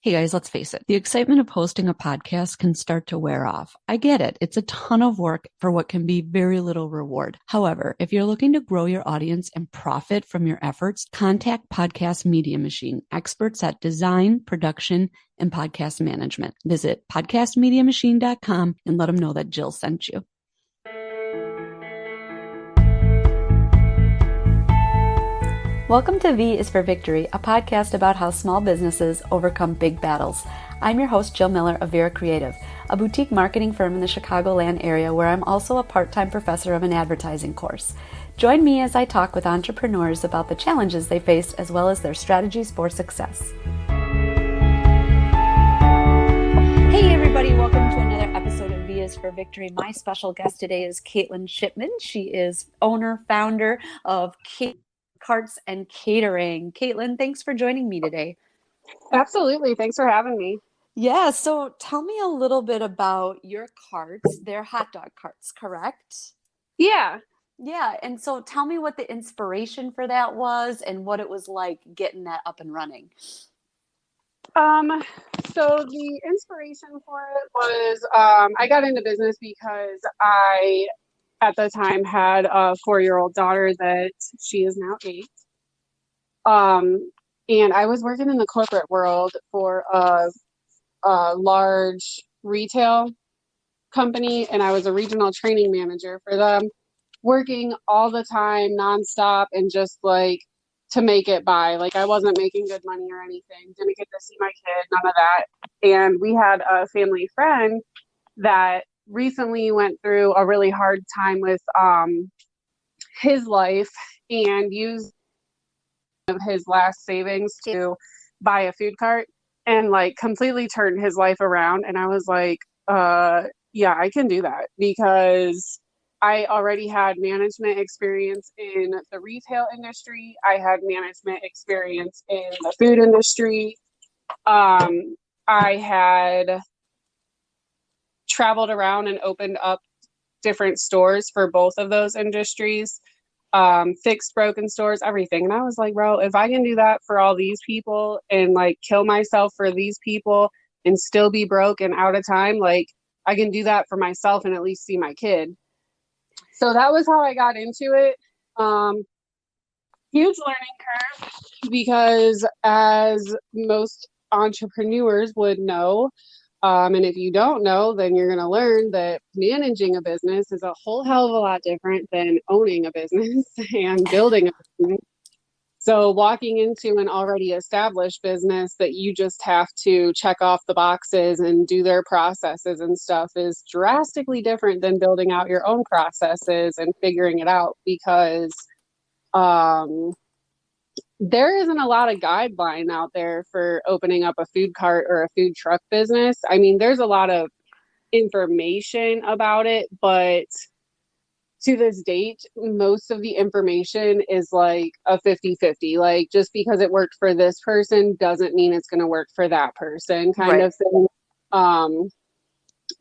Hey guys, let's face it. The excitement of hosting a podcast can start to wear off. I get it. It's a ton of work for what can be very little reward. However, if you're looking to grow your audience and profit from your efforts, contact Podcast Media Machine, experts at design, production, and podcast management. Visit podcastmediamachine.com and let them know that Jill sent you. Welcome to V is for Victory, a podcast about how small businesses overcome big battles. I'm your host, Jill Miller of Vera Creative, a boutique marketing firm in the Chicagoland area where I'm also a part-time professor of an advertising course. Join me as I talk with entrepreneurs about the challenges they face as well as their strategies for success. Hey everybody, welcome to another episode of V is for Victory. My special guest today is Kaitlin Shipman. She is owner, founder of Carts and Catering. Kaitlin, thanks for joining me today. Absolutely. Thanks for having me. Yeah, so tell me a little bit about your carts. They're hot dog carts, correct? Yeah. Yeah, and so tell me what the inspiration for that was and what it was like getting that up and running. So the inspiration for it was I got into business because I at the time had a 4-year-old daughter that she is now 8. And I was working in the corporate world for a large retail company, and I was a regional training manager for them, working all the time, nonstop, and just like to make it by. Like I wasn't making good money or anything, didn't get to see my kid, none of that. And we had a family friend that recently went through a really hard time with his life and used his last savings to buy a food cart and like completely turned his life around. And I was like, yeah, I can do that because I already had management experience in the retail industry. I had management experience in the food industry. I had traveled around and opened up different stores for both of those industries, fixed broken stores, everything. And I was like, bro, if I can do that for all these people and like kill myself for these people and still be broke and out of time, like I can do that for myself and at least see my kid. So that was how I got into it. Huge learning curve because as most entrepreneurs would know, and if you don't know, then you're going to learn that managing a business is a whole hell of a lot different than owning a business and building a business. So walking into an already established business that you just have to check off the boxes and do their processes and stuff is drastically different than building out your own processes and figuring it out because there isn't a lot of guideline out there for opening up a food cart or a food truck business. I mean, there's a lot of information about it, but to this date, most of the information is like a 50-50. Like just because it worked for this person doesn't mean it's going to work for that person kind of thing.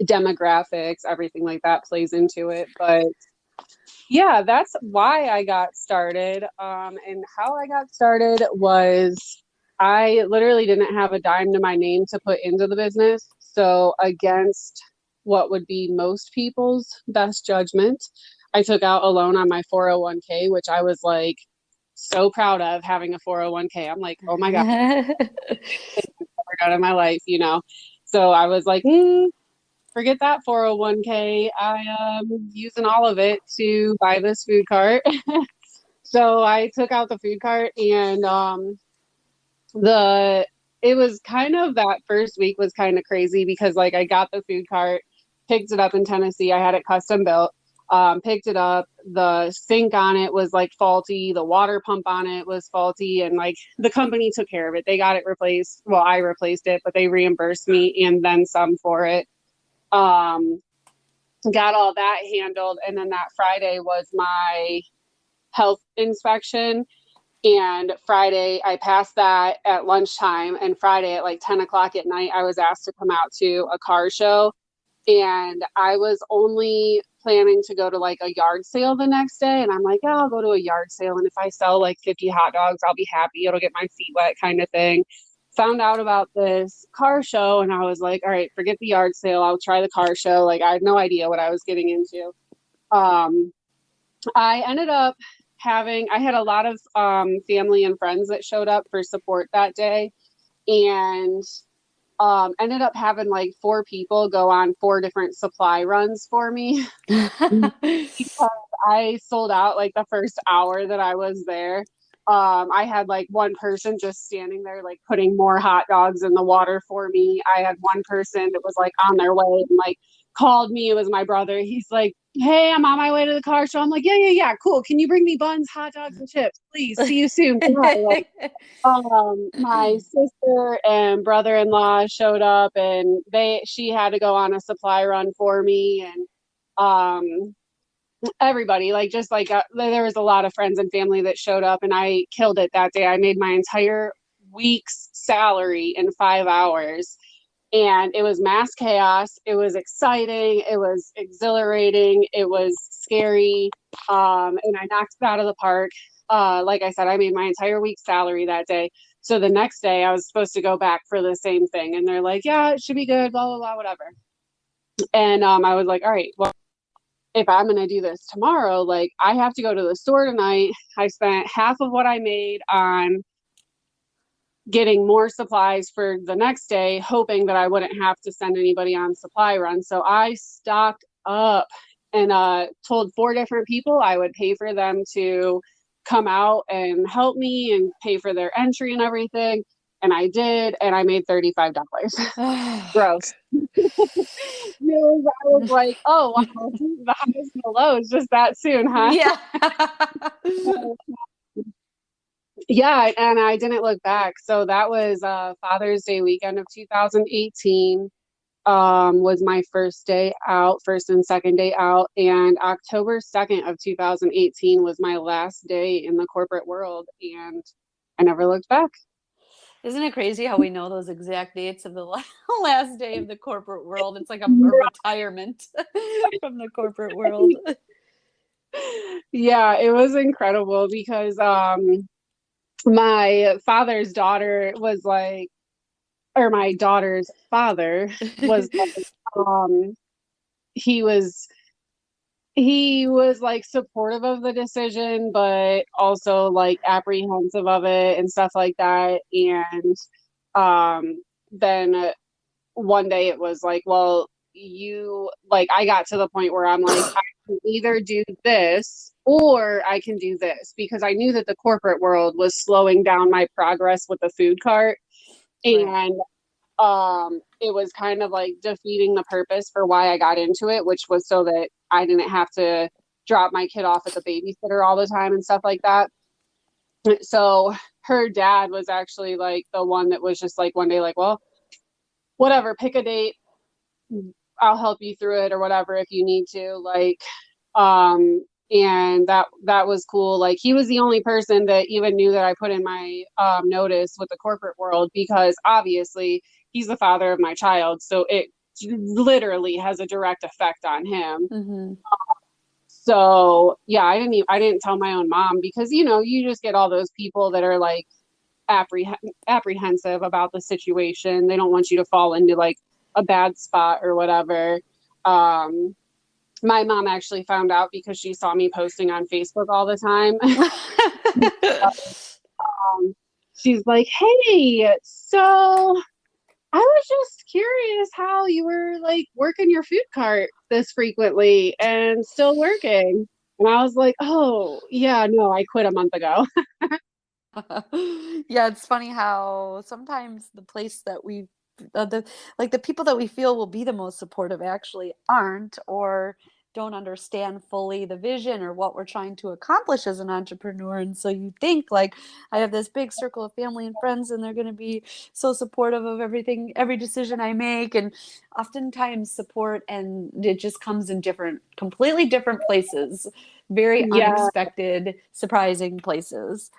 Demographics, everything like that plays into it. But yeah, that's why I got started. And how I got started was I literally didn't have a dime to my name to put into the business. So against what would be most people's best judgment, I took out a loan on my 401k, which I was like so proud of having a 401k. I'm like, oh my God, it's never done in my life, you know? So I was like, forget that 401k. I am using all of it to buy this food cart. So I took out the food cart and it was kind of that first week was kind of crazy because like I got the food cart, picked it up in Tennessee. I had it custom built. Picked it up, the sink on it was like faulty, the water pump on it was faulty, and like the company took care of it. They got it replaced. Well, I replaced it, but they reimbursed me and then some for it. Got all that handled, and then that Friday was my health inspection, and Friday I passed that at lunchtime, and Friday at like 10 o'clock at night I was asked to come out to a car show, and I was only planning to go to like a yard sale the next day. And I'm like, yeah, I'll go to a yard sale. And if I sell like 50 hot dogs, I'll be happy. It'll get my feet wet kind of thing. found out about this car show, and I was like, all right, forget the yard sale. I'll try the car show. Like, I had no idea what I was getting into. Um, I ended up I had a lot of family and friends that showed up for support that day, and ended up having like 4 people go on 4 different supply runs for me because I sold out like the first hour that I was there. I had like one person just standing there, like putting more hot dogs in the water for me. I had one person that was like on their way and like called me. It was my brother. He's like, "Hey, I'm on my way to the car show." I'm like, "Yeah, yeah, yeah, cool. Can you bring me buns, hot dogs, and chips, please? See you soon." Bye." Like, my sister and brother-in-law showed up, and she had to go on a supply run for me, and everybody, like, just like there was a lot of friends and family that showed up, and I killed it that day. I made my entire week's salary in 5 hours, and it was mass chaos. It was exciting, it was exhilarating, it was scary, and I knocked it out of the park. Like I said, I made my entire week's salary that day. So the next day I was supposed to go back for the same thing, and they're like, yeah, it should be good, blah blah blah, whatever. And I was like, all right, well, if I'm going to do this tomorrow, like, I have to go to the store tonight. I spent half of what I made on getting more supplies for the next day, hoping that I wouldn't have to send anybody on supply runs. So I stocked up and told 4 different people I would pay for them to come out and help me and pay for their entry and everything. And I did, and I made $35. Gross. I was like, oh, wow, the highs and the lows just that soon, huh? Yeah. Yeah, and I didn't look back. So that was Father's Day weekend of 2018. Was my first day out, first and second day out, and October 2nd of 2018 was my last day in the corporate world, and I never looked back. Isn't it crazy how we know those exact dates of the last day of the corporate world? It's like a retirement from the corporate world. Yeah, it was incredible because my father's daughter was like, or my daughter's father was like, he was like supportive of the decision, but also like apprehensive of it and stuff like that. And then one day it was like, well, I got to the point where I'm like, I can either do this or I can do this, because I knew that the corporate world was slowing down my progress with the food cart. Right. And it was kind of like defeating the purpose for why I got into it, which was so that I didn't have to drop my kid off at the babysitter all the time and stuff like that. So her dad was actually like the one that was just like one day like, well, whatever, pick a date, I'll help you through it or whatever if you need to, like, and that was cool. Like, he was the only person that even knew that I put in my notice with the corporate world, because obviously he's the father of my child, so it literally has a direct effect on him. Mm-hmm. So yeah, I didn't tell my own mom, because you just get all those people that are like apprehensive about the situation. They don't want you to fall into like a bad spot or whatever. My mom actually found out because she saw me posting on Facebook all the time. She's like, hey, so I was just curious how you were like working your food cart this frequently and still working. And I was like, oh, yeah, no, I quit a month ago. Yeah, it's funny how sometimes the place that we the people that we feel will be the most supportive actually aren't, or don't understand fully the vision or what we're trying to accomplish as an entrepreneur. And so you think like, I have this big circle of family and friends and they're going to be so supportive of everything, every decision I make. And oftentimes support, and it just comes in completely different places, very Yeah, unexpected, surprising places.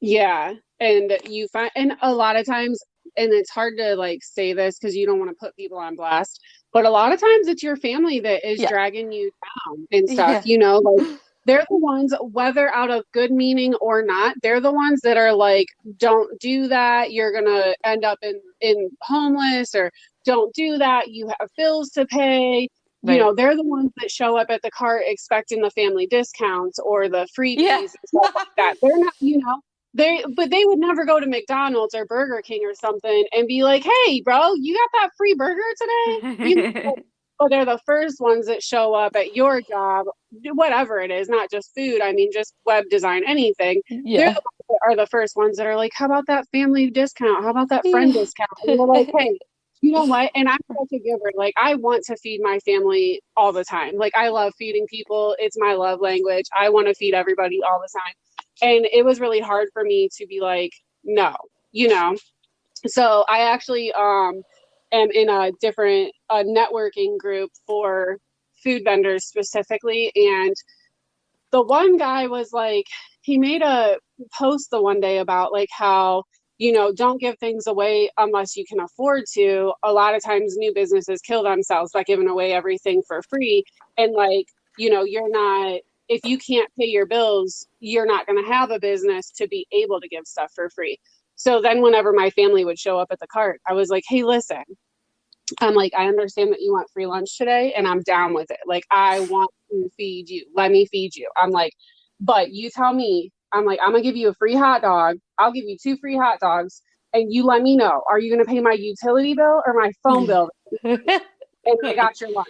yeah. And you find, and a lot of times, and it's hard to like say this because you don't want to put people on blast, but a lot of times it's your family that is Yeah. dragging you down and stuff, Yeah. like they're the ones, whether out of good meaning or not, they're the ones that are like, don't do that. You're going to end up in homeless, or don't do that. You have bills to pay. Right. They're the ones that show up at the cart expecting the family discounts or the freebies Yeah. and stuff like that. They're not, but they would never go to McDonald's or Burger King or something and be like, "Hey, bro, you got that free burger today?" But they're the first ones that show up at your job, whatever it is, not just food. I mean, just web design, anything. They're Yeah. the ones that are the first ones that are like, "How about that family discount? How about that friend Yeah. discount?" And we're like, "Hey, you know what?" And I'm such a giver. Like, I want to feed my family all the time. Like, I love feeding people. It's my love language. I want to feed everybody all the time. And it was really hard for me to be like, no, you know. So I actually am in a different networking group for food vendors specifically. And the one guy was like, he made a post the one day about like how, don't give things away unless you can afford to. A lot of times new businesses kill themselves by giving away everything for free. And like, you're not, if you can't pay your bills, you're not going to have a business to be able to give stuff for free. So then whenever my family would show up at the cart, I was like, "Hey, listen, I'm like, I understand that you want free lunch today, and I'm down with it. Like, I want to feed you. Let me feed you." I'm like, "But you tell me." I'm like, "I'm gonna give you a free hot dog. I'll give you 2 free hot dogs, and you let me know. Are you gonna pay my utility bill or my phone bill? And I got your lunch."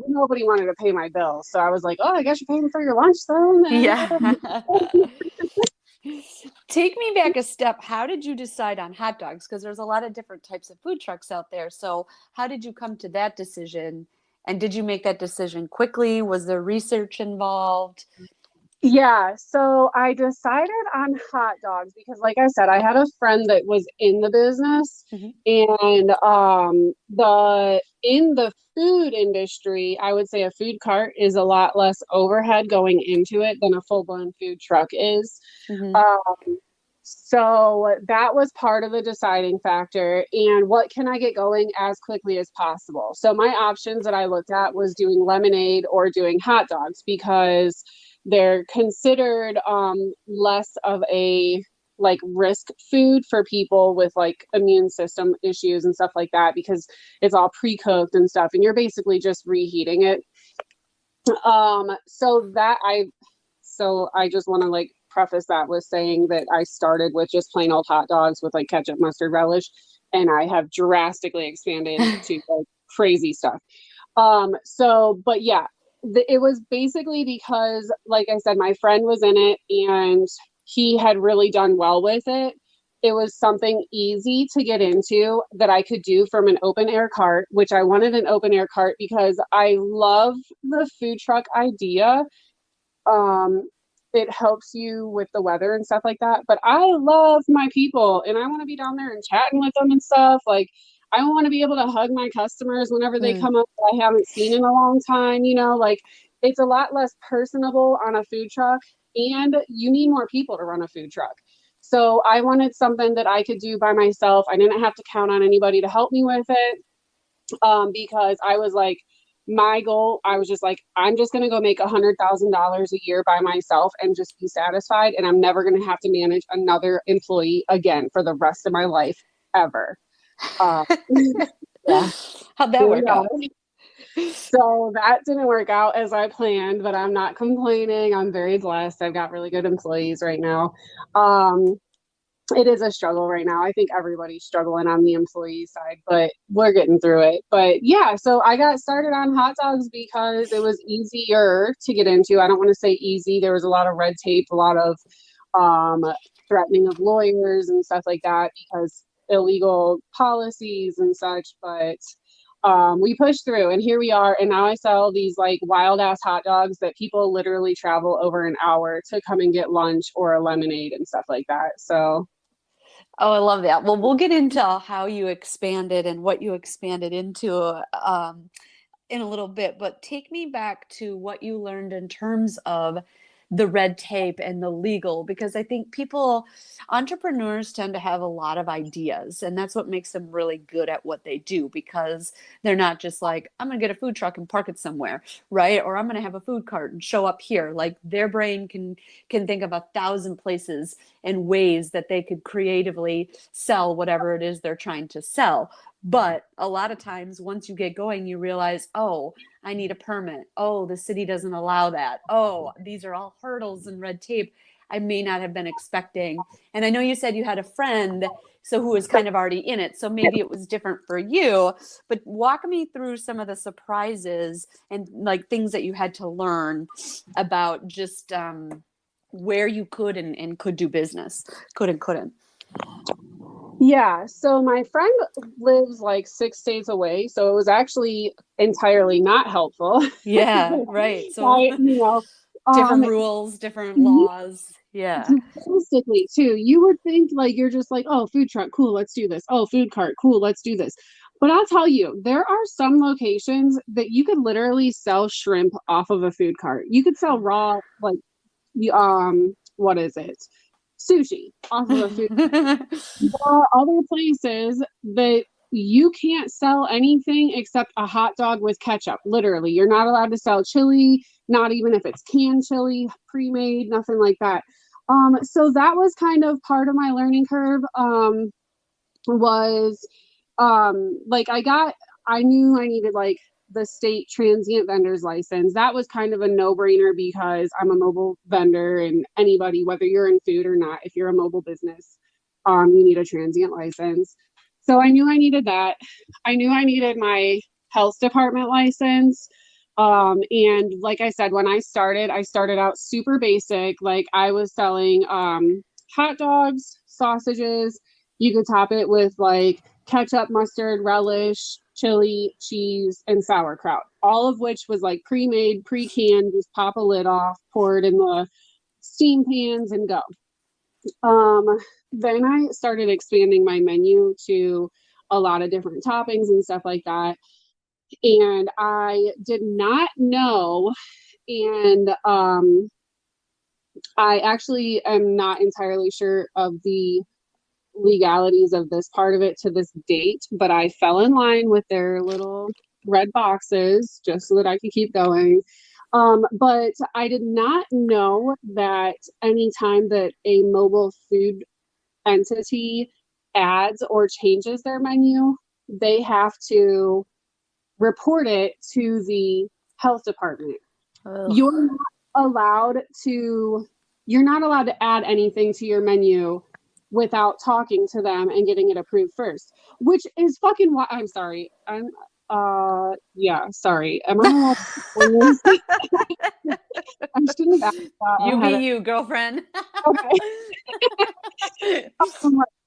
Nobody wanted to pay my bill, so I was like, "Oh, I guess you're paying for your lunch then." Yeah. Take me back a step. How did you decide on hot dogs? Because there's a lot of different types of food trucks out there. So how did you come to that decision? And did you make that decision quickly? Was there research involved? Yeah, so I decided on hot dogs because, like I said, I had a friend that was in the business, Mhm. and the in the food industry, I would say a food cart is a lot less overhead going into it than a full-blown food truck is. Mhm. Um, so that was part of the deciding factor. And what can I get going as quickly as possible? So my options that I looked at was doing lemonade or doing hot dogs because they're considered less of a like risk food for people with like immune system issues and stuff like that because it's all pre-cooked and stuff and you're basically just reheating it. So I just want to like preface that with saying that I started with just plain old hot dogs with like ketchup, mustard, relish, and I have drastically expanded to like crazy stuff. But yeah, it was basically because, like I said, my friend was in it and he had really done well with it. It was something easy to get into that I could do from an open air cart, which I wanted an open air cart because I love the food truck idea. um it helps you with the weather and stuff like that, but I love my people and I want to be down there and chatting with them and stuff. Like, I want to be able to hug my customers whenever they Mm. come up that I haven't seen in a long time, like it's a lot less personable on a food truck, and you need more people to run a food truck. So I wanted something that I could do by myself. I didn't have to count on anybody to help me with it, because I was like, my goal, I was just like, I'm just going to go make $100,000 a year by myself and just be satisfied. And I'm never going to have to manage another employee again for the rest of my life ever. Uh, yeah. How'd that Here we work are. out? So that didn't work out as I planned, but I'm not complaining. I'm very blessed. I've got really good employees right now. Um, it is a struggle right now. I think everybody's struggling on the employee side, but we're getting through it. But yeah, so I got started on hot dogs because it was easier to get into. I don't want to say easy. There was a lot of red tape, a lot of um, threatening of lawyers and stuff like that because illegal policies and such. But we pushed through and here we are. And now I sell these like wild ass hot dogs that people literally travel over an hour to come and get lunch or a lemonade and stuff like that. So Oh, I love that. Well, we'll get into how you expanded and what you expanded into in a little bit, but take me back to what you learned in terms of the red tape and the legal, because I think entrepreneurs tend to have a lot of ideas, and that's what makes them really good at what they do, because they're not just like, I'm going to get a food truck and park it somewhere, right? Or I'm going to have a food cart and show up here. Like their brain can think of 1,000 places and ways that they could creatively sell whatever it is they're trying to sell. But a lot of times once you get going, you realize, oh, I need a permit. Oh, the city doesn't allow that. Oh, these are all hurdles and red tape I may not have been expecting. And I know you said you had a friend who was kind of already in it, so maybe it was different for you, but walk me through some of the surprises and like things that you had to learn about just where you could and could do business, could and couldn't. Yeah, so my friend lives like 6 states away, so it was actually entirely not helpful. Yeah, right. So I, you know, different rules, different laws. Yeah. realistically too, you would think like you're just like, oh, food truck, cool, let's do this. Oh, food cart, cool, let's do this. But I'll tell you, there are some locations that you could literally sell shrimp off of a food cart. You could sell raw, like, what is it? Sushi off of a food. There are other places that you can't sell anything except a hot dog with ketchup. Literally, you're not allowed to sell chili, not even if it's canned chili, pre-made, nothing like that. So that was kind of part of my learning curve. Was like I knew I needed like the state transient vendor's license. That was kind of a no-brainer because I'm a mobile vendor, and anybody, whether you're in food or not, if you're a mobile business, you need a transient license. So I knew I needed that. I knew I needed my health department license. And like I said, when I started out super basic. Like I was selling hot dogs, sausages. You could top it with like ketchup, mustard, relish, chili, cheese, and sauerkraut, all of which was like pre-made, pre-canned. Just pop a lid off, pour it in the steam pans, and go. Then I started expanding my menu to a lot of different toppings and stuff like that. And I did not know, and I actually am not entirely sure of the legalities of this part of it to this date, but I fell in line with their little red boxes just so that I could keep going. But I did not know that anytime that a mobile food entity adds or changes their menu, they have to report it to the health department. Ugh. You're not allowed to add anything to your menu without talking to them and getting it approved first, which is fucking I'm sorry. Yeah, sorry. Am I allowed to I shouldn't have asked that. You be you, girlfriend. Okay.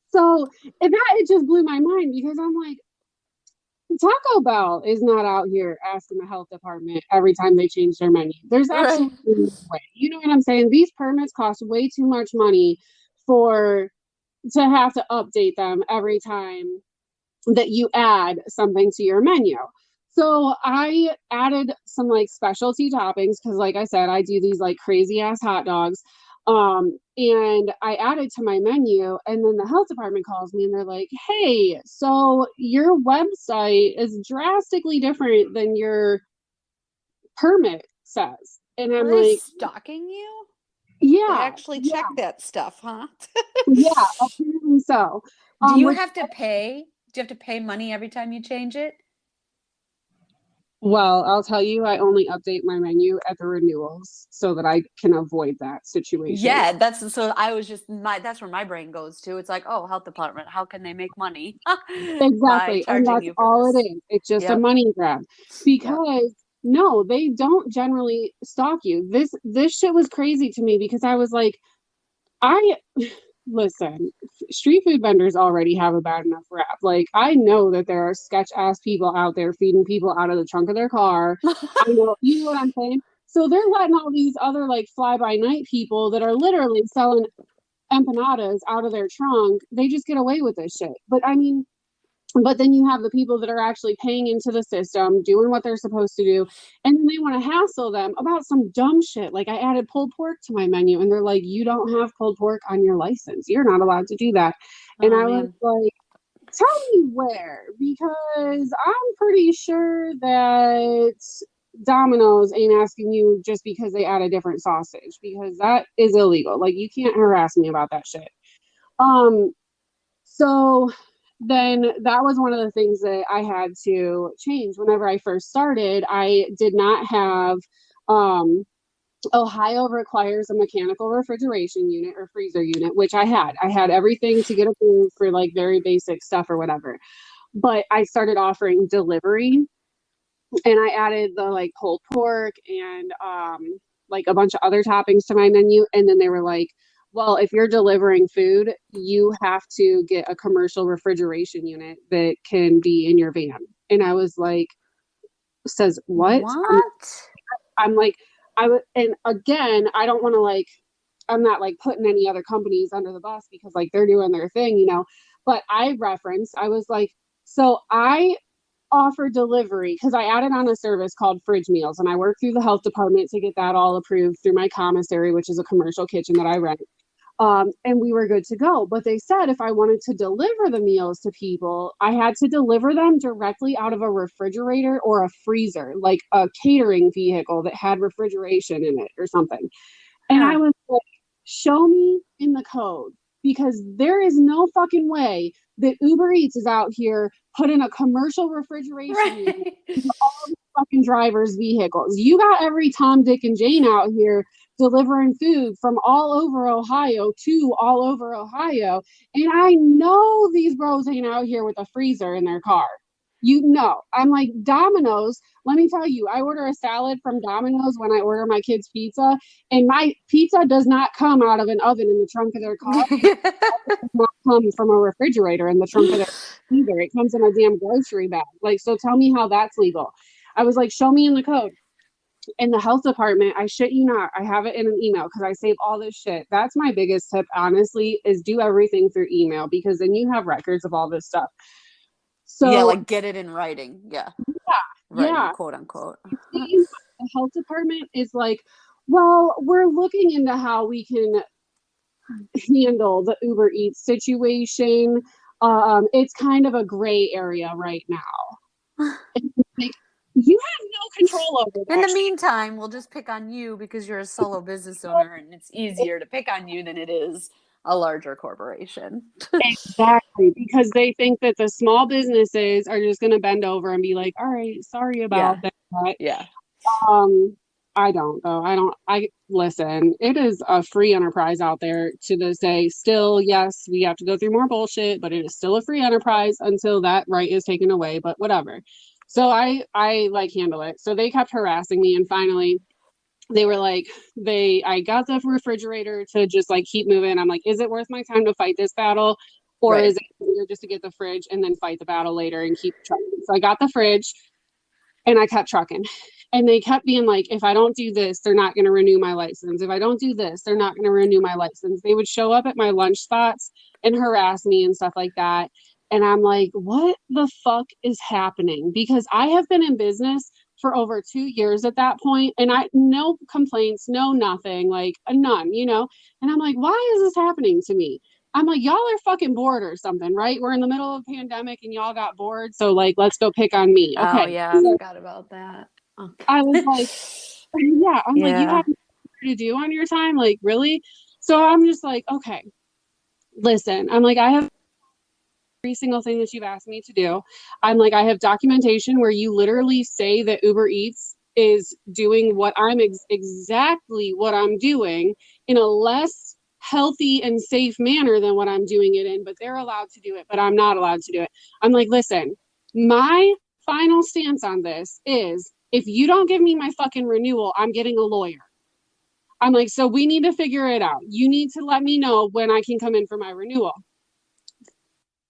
So it just blew my mind because I'm like, Taco Bell is not out here asking the health department every time they change their menu. There's absolutely no way. You know what I'm saying? These permits cost way too much money to have to update them every time that you add something to your menu. So I added some like specialty toppings because, like I said, I do these like crazy ass hot dogs. And I added to my menu, and then the health department calls me and they're like, hey, so your website is drastically different than your permit says. And I'm like, stalking you? Yeah. They actually check that stuff, huh? Yeah, apparently so. Do you have to pay? Do you have to pay money every time you change it? Well, I'll tell you, I only update my menu at the renewals so that I can avoid that situation. Yeah, that's where my brain goes to. It's like, oh, health department, how can they make money? Exactly. And that's all it is. It's just a money grab. Because no, they don't generally stalk you. This shit was crazy to me because I was like, listen, street food vendors already have a bad enough rap. Like, I know that there are sketch ass people out there feeding people out of the trunk of their car. I know, you know what I'm saying? So they're letting all these other like fly by night people that are literally selling empanadas out of their trunk. They just get away with this shit. But I mean, But then you have the people that are actually paying into the system, doing what they're supposed to do, and then they want to hassle them about some dumb shit. Like I added pulled pork to my menu, and they're like, "You don't have pulled pork on your license. You're not allowed to do that." And Oh I was man. like, "Tell me where, because I'm pretty sure that Domino's ain't asking you just because they add a different sausage, because that is illegal. Like you can't harass me about that shit." Um, so then that was one of the things that I had to change. Whenever I first started, I did not have, Ohio requires a mechanical refrigeration unit or freezer unit, which I had. I had everything to get approved for like very basic stuff or whatever. But I started offering delivery, and I added the like pulled pork and like a bunch of other toppings to my menu. And then they were like, well, if you're delivering food, you have to get a commercial refrigeration unit that can be in your van. And I was like, says what? What? I'm like, I would, and again, I don't want to like, I'm not like putting any other companies under the bus because like they're doing their thing, you know. But I was like, so I offer delivery because I added on a service called Fridge Meals, and I work through the health department to get that all approved through my commissary, which is a commercial kitchen that I rent. And we were good to go. But they said if I wanted to deliver the meals to people, I had to deliver them directly out of a refrigerator or a freezer, like a catering vehicle that had refrigeration in it or something. And I Huh. was like, show me in the code, because there is no fucking way that Uber Eats is out here putting a commercial refrigeration unit Right. into all the fucking drivers' vehicles. You got every Tom, Dick, and Jane out here delivering food from all over Ohio to all over Ohio. And I know these bros ain't out here with a freezer in their car. You know, I'm like, Domino's, let me tell you, I order a salad from Domino's when I order my kids' pizza, and my pizza does not come out of an oven in the trunk of their car. It does not come from a refrigerator in the trunk of their car either. It comes in a damn grocery bag. Like, so tell me how that's legal. I was like, show me in the code. In the health department, I shit you not, I have it in an email because I save all this shit. That's my biggest tip, honestly, is do everything through email, because then you have records of all this stuff. Yeah, So like get it in writing. Yeah. Writing, yeah, quote unquote. the health department is like, well, we're looking into how we can handle the Uber Eats situation. It's kind of a gray area right now. Like, you have no control over In that the shit. meantime, we'll just pick on you because you're a solo business owner and it's easier to pick on you than it is a larger corporation. Exactly, because they think that the small businesses are just going to bend over and be like, all right, sorry about Yeah. that. Yeah. Um, I don't though. I listen, it is a free enterprise out there to say still, yes, we have to go through more bullshit, but it is still a free enterprise until that right is taken away, but whatever. So I like handle it. So they kept harassing me, and finally they were like, I got the refrigerator to just like keep moving. I'm like, is it worth my time to fight this battle? Or Right. is it easier just to get the fridge and then fight the battle later and keep trying? So I got the fridge and I kept trucking. And they kept being like, if I don't do this, they're not going to renew my license. If I don't do this, they're not going to renew my license. They would show up at my lunch spots and harass me and stuff like that. And I'm like, what the fuck is happening? Because I have been in business for over 2 years at that point, and I no complaints, no nothing, like none, you know. And I'm like, why is this happening to me? I'm like, y'all are fucking bored or something, right? We're in the middle of a pandemic and y'all got bored, so like, let's go pick on me. Oh, Okay. yeah. I So forgot about that. I was Okay. like, yeah, I'm like, you Yeah. have nothing to do on your time? Like, really? So I'm just like, okay, listen, I'm like, I have every single thing that you've asked me to do. I'm like, I have documentation where you literally say that Uber Eats is doing what exactly what I'm doing in a less healthy and safe manner than what I'm doing it in, but they're allowed to do it, but I'm not allowed to do it. I'm like, listen, my final stance on this is if you don't give me my fucking renewal, I'm getting a lawyer. I'm like, so we need to figure it out. You need to let me know when I can come in for my renewal.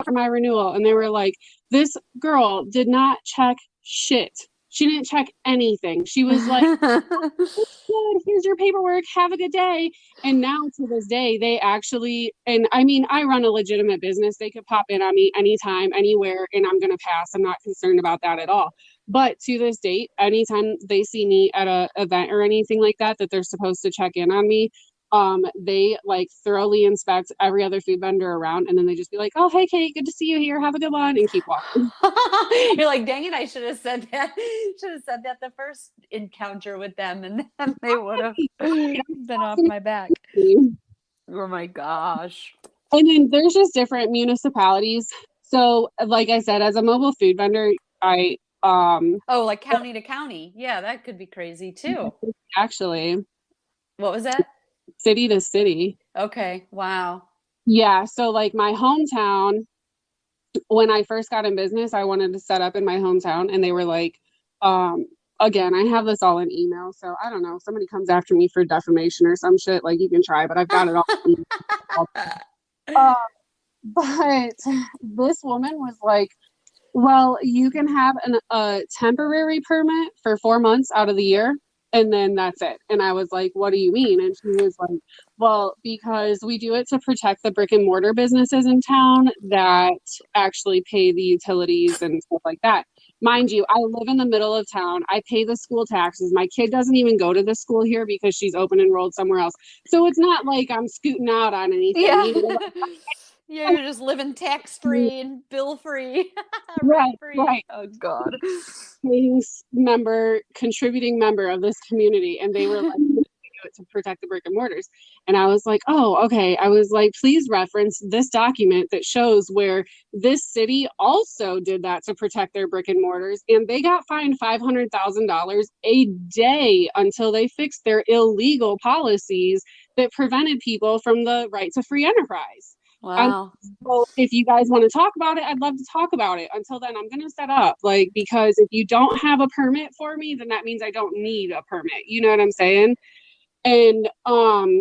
And they were like, this girl did not check shit. She didn't check anything. She was like, good, here's your paperwork, have a good day. And now to this day, they actually, and I mean, I run a legitimate business. They could pop in on me anytime, anywhere, and I'm going to pass. I'm not concerned about that at all. But to this date, anytime they see me at a event or anything like that, that they're supposed to check in on me, they like thoroughly inspect every other food vendor around, and then they just be like, oh, hey, Kate, good to see you here, have a good one, and keep walking. You're like, dang it, I should have said that. Should have said that the first encounter with them, and then they would have been off my back. Oh my gosh. And then there's just different municipalities. So like I said, as a mobile food vendor, I like county to county. Yeah, that could be crazy too. Actually. What was that? City to city. Okay. Wow. Yeah. So like my hometown, when I first got in business, I wanted to set up in my hometown, and they were like, again, I have this all in email, so I don't know, somebody comes after me for defamation or some shit, like you can try, but I've got it all. But this woman was like, well, you can have a temporary permit for 4 months out of the year, and then that's it. And I was like, what do you mean? And she was like, well, because we do it to protect the brick and mortar businesses in town that actually pay the utilities and stuff like that. Mind you, I live in the middle of town. I pay the school taxes. My kid doesn't even go to the school here because she's open enrolled somewhere else. So it's not like I'm scooting out on anything. Yeah. You know? Yeah, you're just living tax-free and bill-free. Right, right. Oh God. Contributing member of this community, and they were like, do it to protect the brick and mortars. And I was like, oh, okay. I was like, please reference this document that shows where this city also did that to protect their brick and mortars, and they got fined $500,000 a day until they fixed their illegal policies that prevented people from the right to free enterprise. Wow. So if you guys want to talk about it, I'd love to talk about it. Until then, I'm going to set up, like, because if you don't have a permit for me, then that means I don't need a permit. You know what I'm saying? And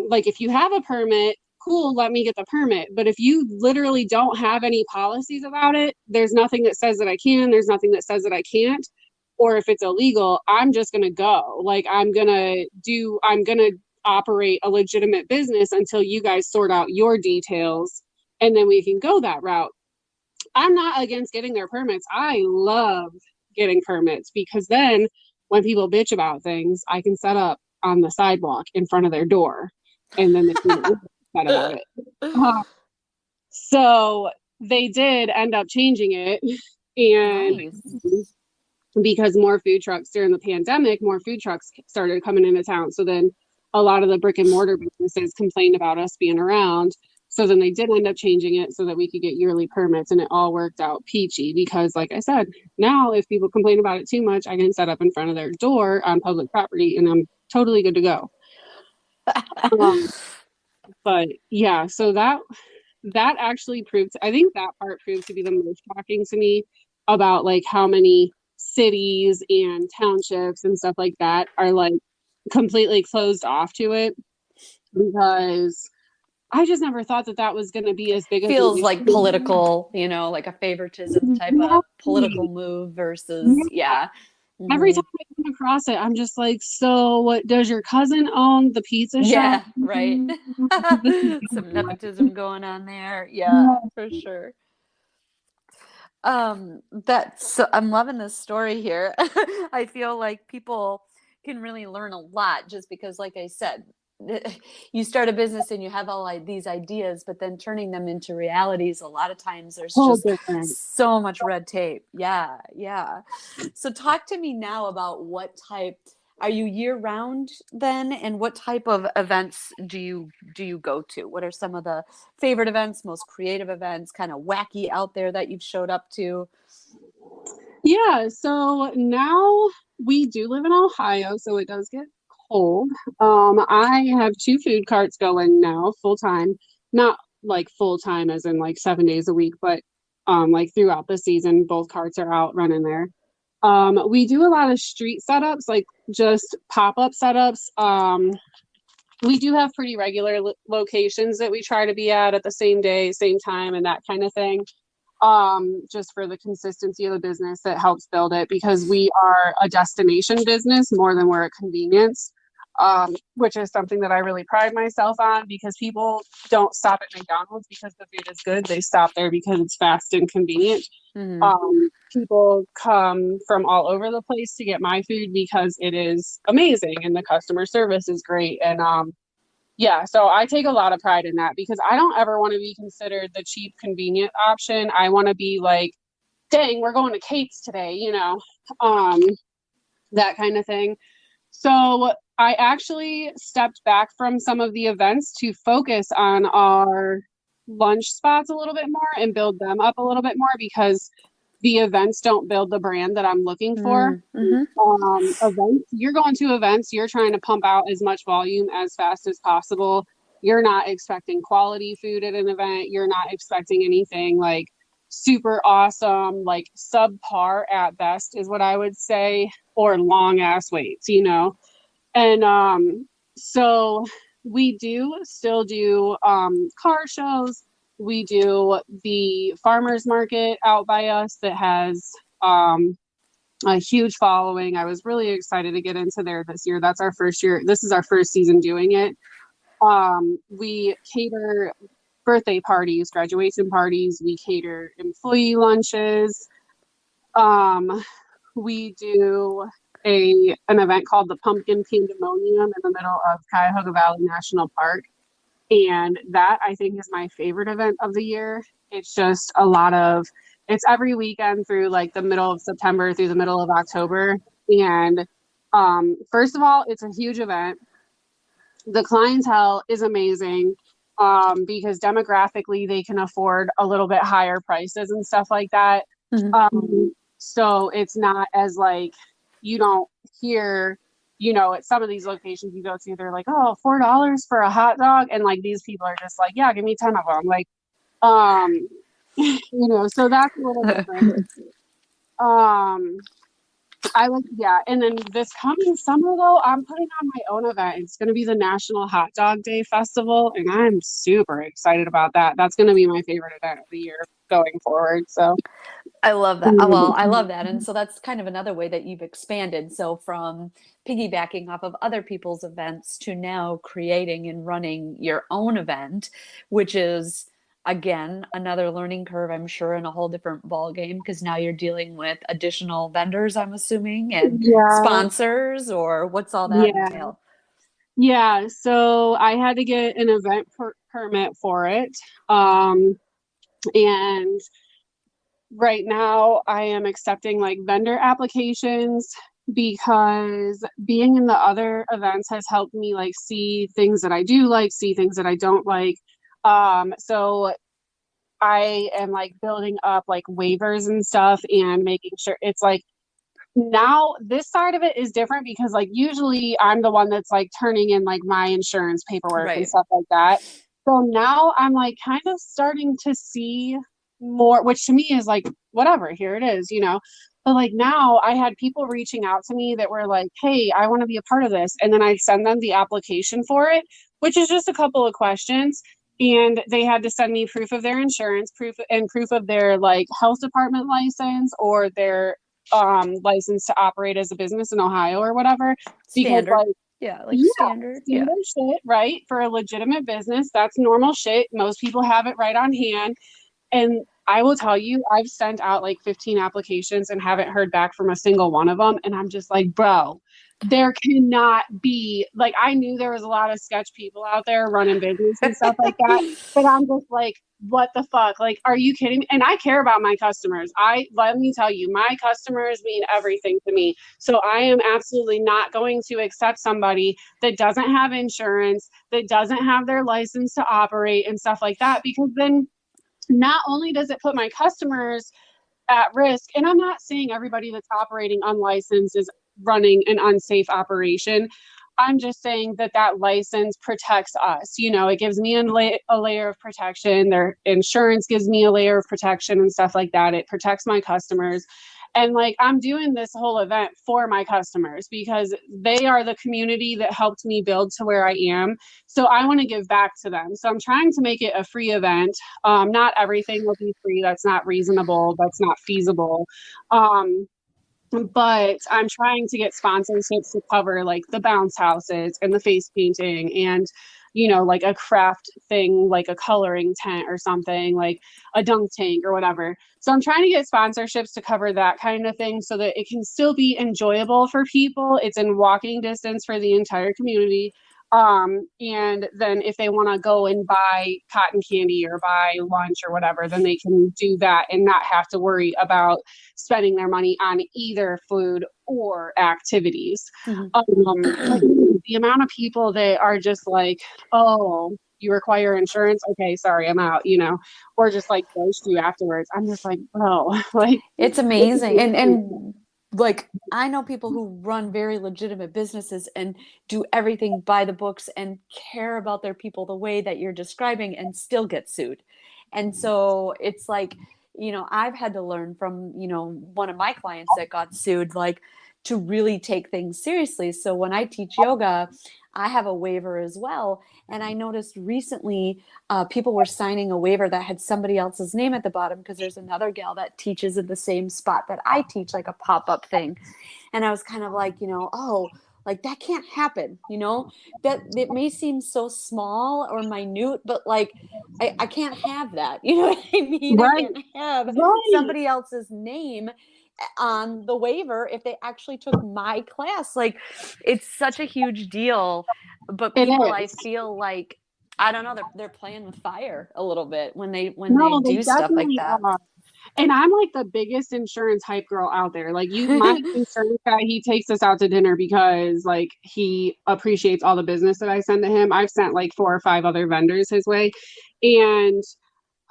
like, if you have a permit, cool, let me get the permit. But if you literally don't have any policies about it, there's nothing that says that I can, there's nothing that says that I can't. Or if it's illegal, I'm just going to go. Like, I'm going to operate a legitimate business until you guys sort out your details, and then we can go that route. I'm not against getting their permits. I love getting permits, because then when people bitch about things, I can set up on the sidewalk in front of their door, and then they can get upset about it. So they did end up changing it, and nice. Because more food trucks during the pandemic, more food trucks started coming into town. So then a lot of the brick and mortar businesses complained about us being around. So then they did end up changing it so that we could get yearly permits, and it all worked out peachy, because like I said, now if people complain about it too much, I can set up in front of their door on public property, and I'm totally good to go. But yeah, so that actually proved, I think that part proved to be the most shocking to me about like how many cities and townships and stuff like that are like completely closed off to it, because I just never thought that was going to be as big. Feels like political, like a favoritism type of political move versus, yeah. Mm-hmm. Every time I come across it, I'm just like, so what, does your cousin own the pizza shop? Yeah, right. Some nepotism going on there. Yeah, for sure. I'm loving this story here. I feel like people can really learn a lot, just because, like I said, you start a business and you have all these ideas, but then turning them into realities, a lot of times there's just so much red tape. Yeah. So talk to me now about what type, are you year round then? And what type of events do you go to? What are some of the favorite events, most creative events, kind of wacky out there that you've showed up to? Yeah. So now we do live in Ohio, so it does get cold. I have 2 food carts going now full time, not like full time as in like 7 days a week, but like throughout the season, both carts are out running there. We do a lot of street setups, like just pop-up setups. We do have pretty regular locations that we try to be at the same day, same time, and that kind of thing. just for the consistency of the business that helps build it, because we are a destination business more than we're a convenience, which is something that I really pride myself on, because people don't stop at McDonald's because the food is good. They stop there because it's fast and convenient. People come from all over the place to get my food because it is amazing and the customer service is great. And yeah, so I take a lot of pride in that, because I don't ever want to be considered the cheap, convenient option. I want to be like, dang, we're going to Kate's today, that kind of thing. So I actually stepped back from some of the events to focus on our lunch spots a little bit more and build them up a little bit more, because the events don't build the brand that I'm looking for. Events, you're going to events, you're trying to pump out as much volume as fast as possible. You're not expecting quality food at an event. You're not expecting anything like super awesome, like subpar at best is what I would say, or long ass waits, And so we do still do car shows. We do the farmers market out by us that has a huge following. I was really excited to get into there this year. That's our first year. This is our first season doing it. We cater birthday parties, graduation parties. We cater employee lunches. We do an event called the Pumpkin Pandemonium in the middle of Cuyahoga Valley National Park. And that, I think, is my favorite event of the year. It's just it's every weekend through like the middle of September through the middle of October. And first of all, it's a huge event. The clientele is amazing, because demographically they can afford a little bit higher prices and stuff like that. So it's not as like, you don't hear, at some of these locations you go to, they're like, oh, $4 for a hot dog. And like, these people are just like, yeah, give me 10 of them. Like, so that's a little different. And then this coming summer though, I'm putting on my own event. It's going to be the National Hot Dog Day Festival, and I'm super excited about that. That's going to be my favorite event of the year going forward. So I love that. Well, I love that. And so that's kind of another way that you've expanded. So from piggybacking off of other people's events to now creating and running your own event, which is, again, another learning curve, I'm sure, and a whole different ball game, because now you're dealing with additional vendors, I'm assuming, and sponsors, or what's all that entail? Yeah, so I had to get an event permit for it. And right now I am accepting like vendor applications, because being in the other events has helped me like see things that I do like, see things that I don't like. So I am like building up like waivers and stuff and making sure it's like, now this side of it is different, because like usually I'm the one that's like turning in like my insurance paperwork and stuff like that. So now I'm like kind of starting to see more, which to me is like, whatever, here it is, But like now I had people reaching out to me that were like, hey, I want to be a part of this. And then I'd send them the application for it, which is just a couple of questions. And they had to send me proof of their insurance, proof of their like health department license, or their license to operate as a business in Ohio or whatever. Standard. Because, standard shit, right? For a legitimate business, that's normal shit. Most people have it right on hand. And I will tell you, I've sent out like 15 applications and haven't heard back from a single one of them. And I'm just like, bro, there cannot be, like, I knew there was a lot of sketch people out there running business and stuff like that. But I'm just like, what the fuck? Like, are you kidding me? And I care about my customers. Let me tell you, my customers mean everything to me. So I am absolutely not going to accept somebody that doesn't have insurance, that doesn't have their license to operate and stuff like that, because then not only does it put my customers at risk, and I'm not saying everybody that's operating unlicensed is running an unsafe operation. I'm just saying that license protects us. It gives me a layer of protection. Their insurance gives me a layer of protection and stuff like that. It protects my customers. And like, I'm doing this whole event for my customers because they are the community that helped me build to where I am. So I want to give back to them. So I'm trying to make it a free event. Not everything will be free. That's not reasonable. That's not feasible. Um, but I'm trying to get sponsorships to cover like the bounce houses and the face painting and, you know, like a craft thing, like a coloring tent or something, like a dunk tank or whatever. So I'm trying to get sponsorships to cover that kind of thing so that it can still be enjoyable for people. It's in walking distance for the entire community. And then if they want to go and buy cotton candy or buy lunch or whatever, then they can do that and not have to worry about spending their money on either food or activities. But the amount of people that are just like, oh, you require insurance? Okay, sorry, I'm out, you know, or just like ghost you afterwards. I'm just like, bro, like It's amazing. And like, I know people who run very legitimate businesses and do everything by the books and care about their people the way that you're describing and still get sued. And so it's like, you know, I've had to learn from, you know, one of my clients that got sued, like, to really take things seriously. So when I teach yoga, I have a waiver as well. And I noticed recently people were signing a waiver that had somebody else's name at the bottom because there's another gal that teaches at the same spot that I teach, like a pop-up thing. And I was kind of like, you know, oh, like that can't happen, you know, that it may seem so small or minute, but like I can't have that. You know what I mean? I right, can't have right. somebody else's name on the waiver if they actually took my class. Like, it's such a huge deal, but It people, I is. feel like, I don't know, they're playing with fire a little bit when they No, they do stuff like definitely that. are. And I'm like the biggest insurance hype girl out there. Like my insurance guy, he takes us out to dinner because like he appreciates all the business that I send to him. I've sent like 4 or 5 other vendors his way. And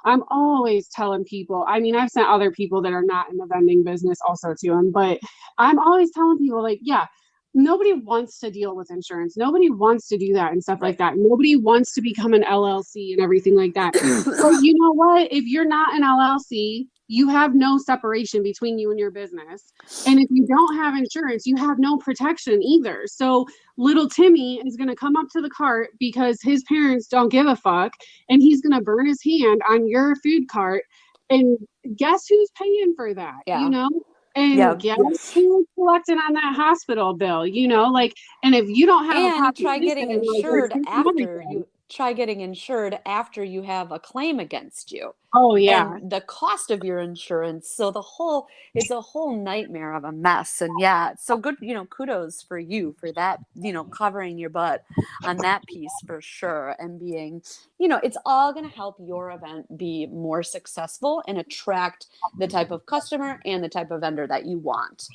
I'm always telling people, I mean, I've sent other people that are not in the vending business also to him, but I'm always telling people like, yeah, nobody wants to deal with insurance. Nobody wants to do that and stuff like Right. that. Nobody wants to become an LLC and everything like that. So you know what? If you're not an LLC, you have no separation between you and your business. And if you don't have insurance, you have no protection either. So little Timmy is going to come up to the cart because his parents don't give a fuck and he's going to burn his hand on your food cart. And guess who's paying for that, you Yeah. know? And Yeah. guess who's collecting on that hospital bill, you know? Like, and if you don't have a And try getting population, like, you're insured taking after everything. you have a claim against you. Oh, yeah. And the cost of your insurance. So it's a whole nightmare of a mess. And yeah, so good, you know, kudos for you for that, you know, covering your butt on that piece for sure. And being, you know, it's all going to help your event be more successful and attract the type of customer and the type of vendor that you want.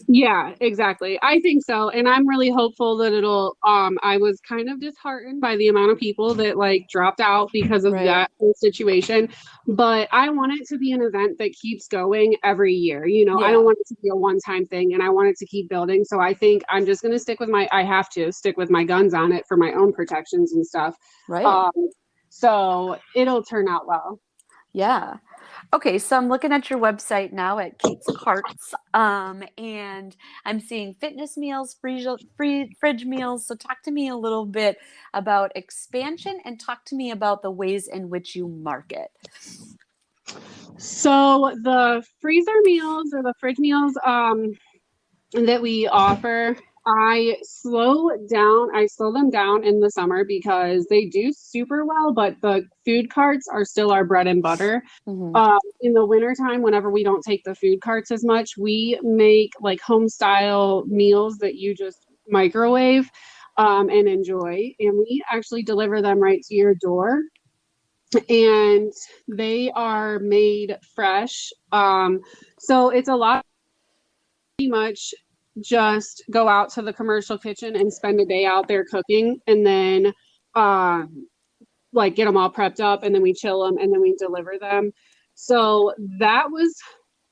Yeah, exactly. I think so. And I'm really hopeful that it'll I was kind of disheartened by the amount of people that like dropped out because of Right. that whole situation. But I want it to be an event that keeps going every year. You know, I don't Yeah. want it to be a one-time thing and I want it to keep building. So I think I'm just gonna I have to stick with my guns on it for my own protections and stuff. Right. Um, so it'll turn out well. Yeah. Okay, so I'm looking at your website now at Kate's Carts, and I'm seeing fitness meals, free fridge meals. So talk to me a little bit about expansion and talk to me about the ways in which you market. So the freezer meals or the fridge meals, that we offer, I slow them down in the summer because they do super well, but the food carts are still our bread and butter. Mm-hmm. In the wintertime, whenever we don't take the food carts as much, we make like home style meals that you just microwave and enjoy. And we actually deliver them right to your door. And they are made fresh. So it's a lot pretty much just go out to the commercial kitchen and spend a day out there cooking and then like get them all prepped up and then we chill them and then we deliver them. So that was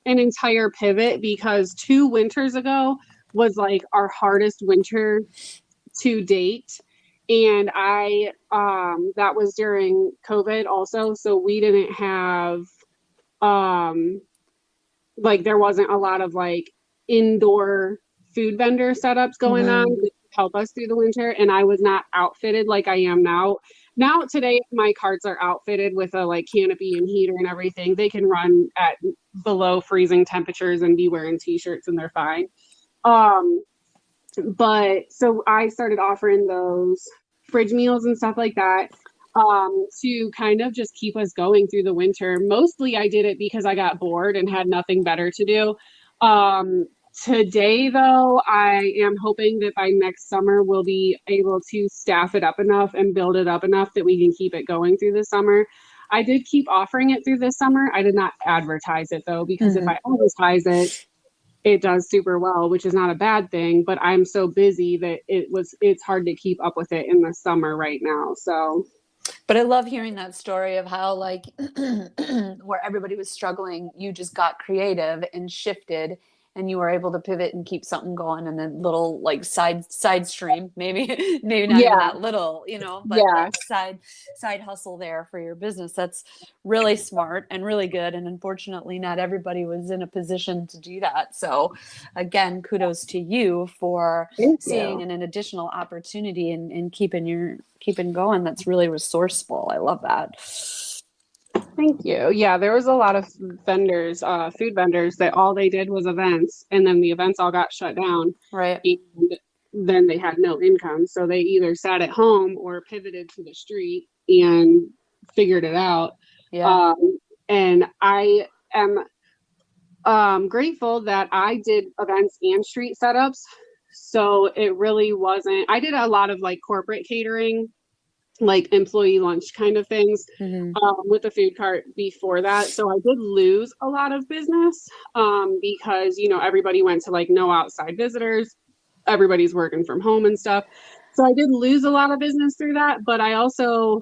an entire pivot because 2 winters ago was like our hardest winter to date. And that was during COVID also. So we didn't have like there wasn't a lot of like indoor food vendor setups going on Mm-hmm. to help us through the winter. And I was not outfitted like I am now. Now today my carts are outfitted with a like canopy and heater and everything. They can run at below freezing temperatures and be wearing t-shirts and they're fine. But so I started offering those fridge meals and stuff like that to kind of just keep us going through the winter. Mostly I did it because I got bored and had nothing better to do. Today, though, I am hoping that by next summer we'll be able to staff it up enough and build it up enough that we can keep it going through the summer. I did keep offering it through this summer. I did not advertise it, though, because if Mm-hmm. I advertise it, it does super well, which is not a bad thing, but I'm so busy that it's hard to keep up with it in the summer right now. So But I love hearing that story of how like where everybody was struggling, you just got creative and shifted and you were able to pivot and keep something going and a little like side stream, maybe maybe not even yeah, that little, you know, but yeah. like side hustle there for your business. That's really smart and really good. And unfortunately not everybody was in a position to do that. So again, kudos to you for Thank seeing you. an additional opportunity and keeping going. That's really resourceful. I love that. Thank you. Yeah, there was a lot of vendors, food vendors that all they did was events, and then the events all got shut down, Right. and then they had no income. So they either sat at home or pivoted to the street and figured it out. Yeah. Um, and I am grateful that I did events and street setups. So it really wasn't, I did a lot of like corporate catering, like employee lunch kind of things Mm-hmm. with the food cart before that. So I did lose a lot of business because, you know, everybody went to like no outside visitors. Everybody's working from home and stuff. So I did lose a lot of business through that, but I also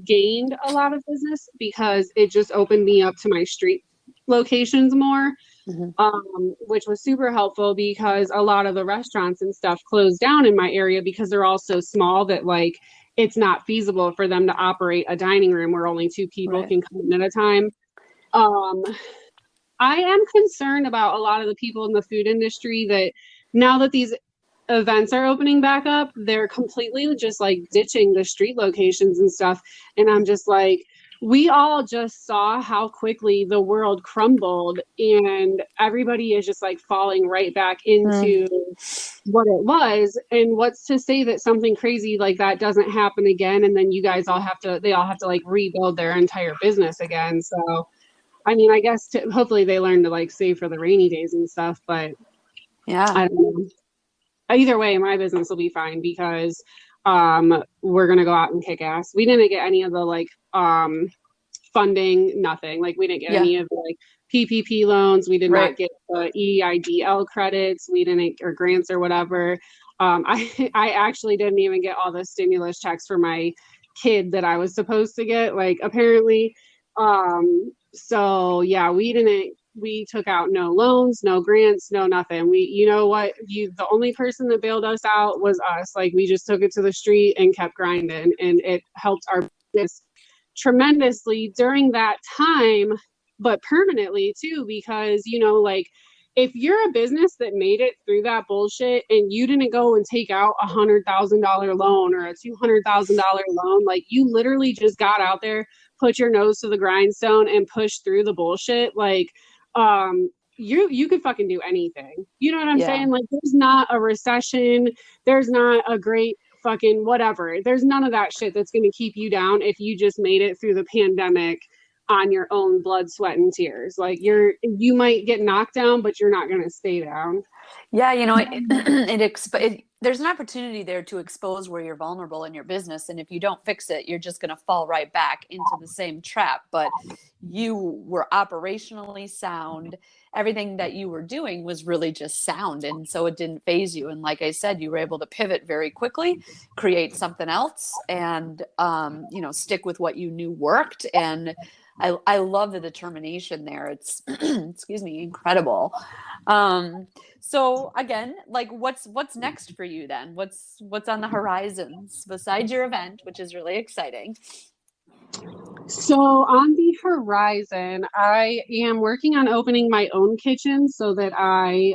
gained a lot of business because it just opened me up to my street locations more, Mm-hmm. which was super helpful because a lot of the restaurants and stuff closed down in my area because they're all so small that like it's not feasible for them to operate a dining room where only two people Right. can come in at a time. Um, I am concerned about a lot of the people in the food industry that now that these events are opening back up, they're completely just like ditching the street locations and stuff. And I'm just like, we all just saw how quickly the world crumbled, and everybody is just like falling right back Mm. into what it was. And what's to say that something crazy like that doesn't happen again? And then you guys all have to, they all have to like rebuild their entire business again. So, I mean, I guess hopefully they learn to like save for the rainy days and stuff, but Yeah. I don't know. Either way, my business will be fine because we're gonna go out and kick ass. We didn't get any of the like funding, nothing. Like we didn't get Yeah. any of the like PPP loans. We did Right. not get the EIDL credits. We didn't, or grants or whatever. I actually didn't even get all the stimulus checks for my kid that I was supposed to get. Like apparently, so yeah, we took out no loans, no grants, no nothing. You know what? The only person that bailed us out was us. Like we just took it to the street and kept grinding, and it helped our business tremendously during that time, but permanently too, because, you know, like if you're a business that made it through that bullshit and you didn't go and take out $100,000 loan or a $200,000 loan, like you literally just got out there, put your nose to the grindstone and push through the bullshit. Like, you could fucking do anything. You know what I'm Yeah. saying? Like there's not a recession, there's not a great fucking whatever. There's none of that shit that's going to keep you down if you just made it through the pandemic on your own blood, sweat, and tears. Like you might get knocked down, but you're not going to stay down. Yeah, you know, there's an opportunity there to expose where you're vulnerable in your business, and if you don't fix it, you're just going to fall right back into the same trap. But you were operationally sound. Everything that you were doing was really just sound, and so it didn't phase you. And like I said, you were able to pivot very quickly, create something else, and you know, stick with what you knew worked. And I love the determination there. It's excuse me, incredible. So again, like what's next for you then? What's on the horizons besides your event, which is really exciting? So on the horizon, I am working on opening my own kitchen so that I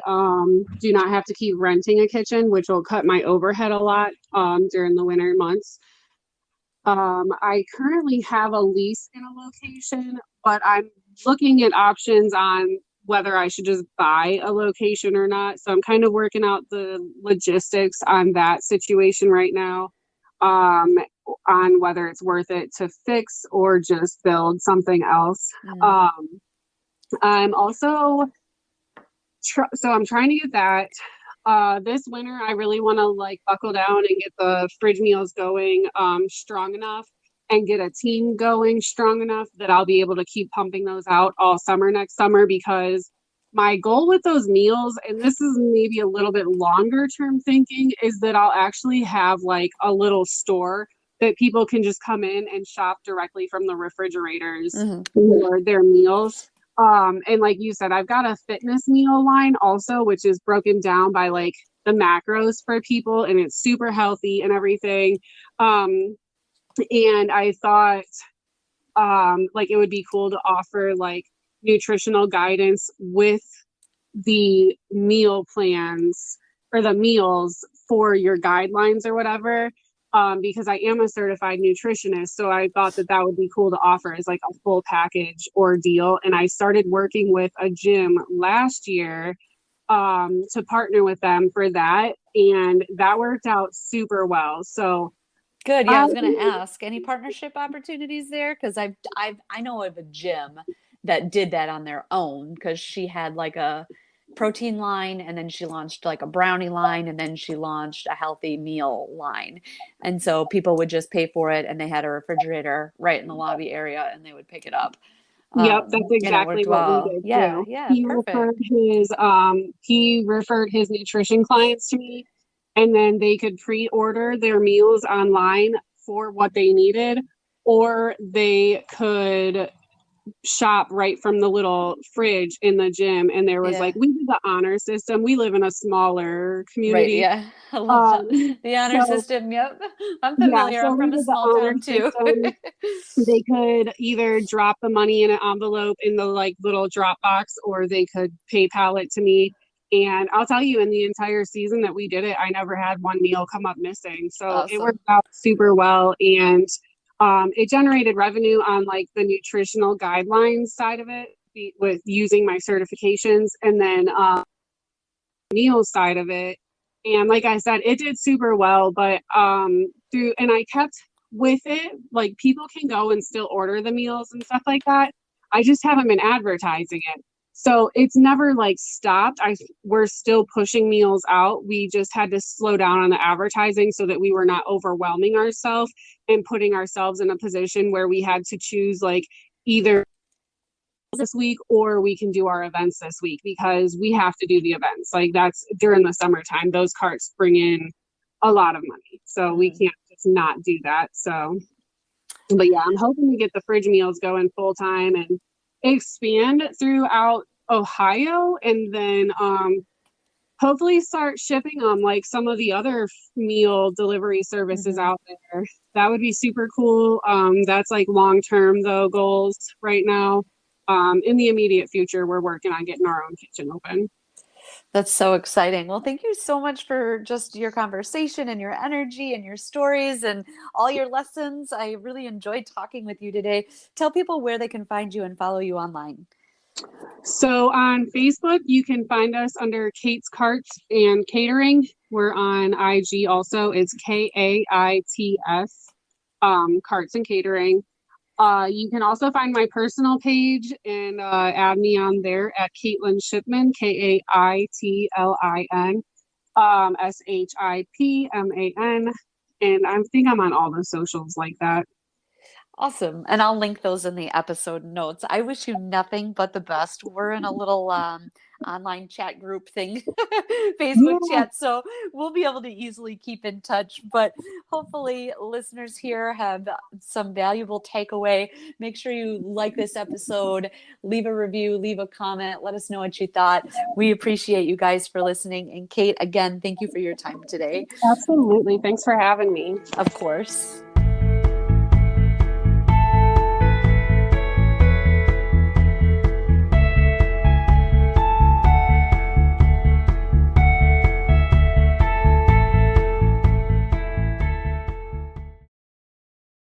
do not have to keep renting a kitchen, which will cut my overhead a lot during the winter months. I currently have a lease in a location, but I'm looking at options on whether I should just buy a location or not. So I'm kind of working out the logistics on that situation right now, um, on whether it's worth it to fix or just build something else. Mm. Um, I'm also so I'm trying to get that. This winter, I really want to like buckle down and get the fridge meals going strong enough and get a team going strong enough that I'll be able to keep pumping those out all summer next summer because my goal with those meals, and this is maybe a little bit longer term thinking, is that I'll actually have like a little store that people can just come in and shop directly from the refrigerators Mm-hmm. for their meals. And like you said, I've got a fitness meal line also, which is broken down by like the macros for people and it's super healthy and everything. And I thought like it would be cool to offer like nutritional guidance with the meal plans or the meals for your guidelines or whatever. Because I am a certified nutritionist. So I thought that that would be cool to offer as like a full package ordeal. And I started working with a gym last year to partner with them for that. And that worked out super well. So Good. Yeah, I I, was going to ask, any partnership opportunities there? Because I know of a gym that did that on their own because she had like a protein line and then she launched like a brownie line and then she launched a healthy meal line. And so people would just pay for it and they had a refrigerator right in the lobby area and they would pick it up. yep, that's And it exactly worked what we well. did Yeah, too. yeah, perfect. He referred his nutrition clients to me, and then they could pre-order their meals online for what they needed, or they could shop right from the little fridge in the gym. And there was like, Yeah. we do the honor system. We live in a smaller Right. community. Yeah. I love that. The honor So system. Yep. I'm yeah, familiar. so I'm we from a did the small honor town too. system. They could either drop the money in an envelope in the like little drop box, or they could PayPal it to me. And I'll tell you, in the entire season that we did it, I never had one meal come up missing. So it worked Awesome. out super well. And it generated revenue on like the nutritional guidelines side of it with using my certifications. And then meals side of it. And like I said, it did super well, but through and I kept with it, like people can go and still order the meals and stuff like that. I just haven't been advertising it. So it's never like stopped. We're still pushing meals out. We just had to slow down on the advertising so that we were not overwhelming ourselves and putting ourselves in a position where we had to choose like either this week or we can do our events this week because we have to do the events. Like that's during the summertime, those carts bring in a lot of money. So we can't just not do that. So, but yeah, I'm hoping to get the fridge meals going full time and expand throughout Ohio and then hopefully start shipping them like some of the other meal delivery services Hmm. out there. That would be super cool. That's like long term though goals right now. In the immediate future, we're working on getting our own kitchen open. That's so exciting. Well, thank you so much for just your conversation and your energy and your stories and all your lessons. I really enjoyed talking with you today. Tell people where they can find you and follow you online. So on Facebook, you can find us under Kate's Carts and Catering. We're on IG also. It's KAITS, Carts and Catering. You can also find my personal page and add me on there at Kaitlin Shipman, KAITLIN, SHIPMAN. And I think I'm on all the socials like that. Awesome. And I'll link those in the episode notes. I wish you nothing but the best. We're in a little online chat group thing, Facebook Yeah, chat. So we'll be able to easily keep in touch. But hopefully, listeners here have some valuable takeaway. Make sure you like this episode, leave a review, leave a comment, let us know what you thought. We appreciate you guys for listening. And Kate, again, thank you for your time today. absolutely. Thanks for having me. Of course.